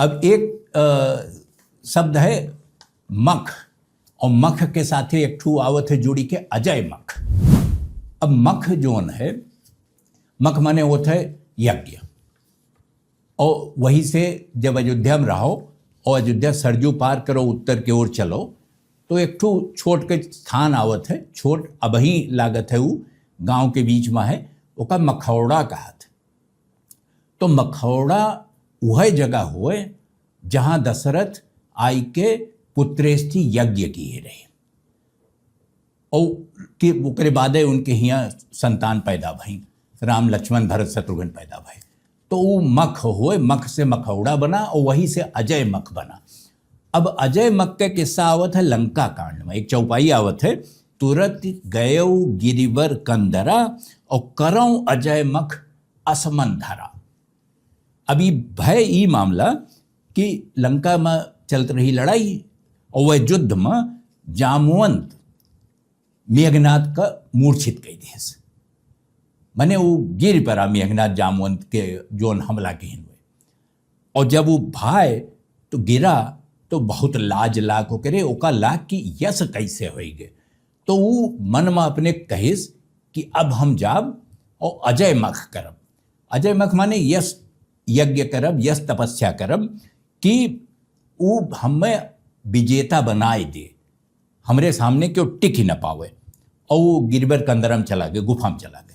अब एक शब्द है मख, और मख के साथ एक ठू आवत है जोड़ी के अजय मख। अब मख जोन है, मख माने होता है यज्ञ, और वहीं से जब अयोध्या में रहो और अयोध्या सरजू पार करो उत्तर की ओर चलो तो एक ठू छोट के स्थान आवत है, छोट अबही लागत है, वो गांव के बीच में है, ओका मखौड़ा कहत। तो मखौड़ा वह जगह हुए जहां दशरथ आई के पुत्रेष्टि यज्ञ किए रहे, और ओकरे बाद उनके यहाँ संतान पैदा भई, राम लक्ष्मण भरत शत्रुघ्न पैदा भई। तो वो मख हुए, मख से मखौड़ा बना और वहीं से अजय मख बना। अब अजय मख का किस्सा आवत है लंका कांड में, एक चौपाई आवत है, तुरत गयौ गिरिवर कंदरा और करौ अजय मख असमन धरा। अभी भय ई मामला कि लंका में चलत रही लड़ाई और वह युद्ध में जामवंत मेघनाथ का मूर्छित कई देश, मने वो गिर पड़ा मेघनाथ जामवंत के जोन हमला के हुए, और जब वो भाई तो गिरा तो बहुत लाज लाग हो करे, ओका लाग कि यश कैसे होइगे। तो वो मन में अपने कहिस कि अब हम जाब और अजय मख करब। अजय मख माने यश यज्ञ करब, यश तपस्या करब कि वो हमें विजेता बनाए दे, हमरे सामने क्यों टिक ही न पावे। और वो गिरबर कंदरम चला गए, गुफा में चला गए।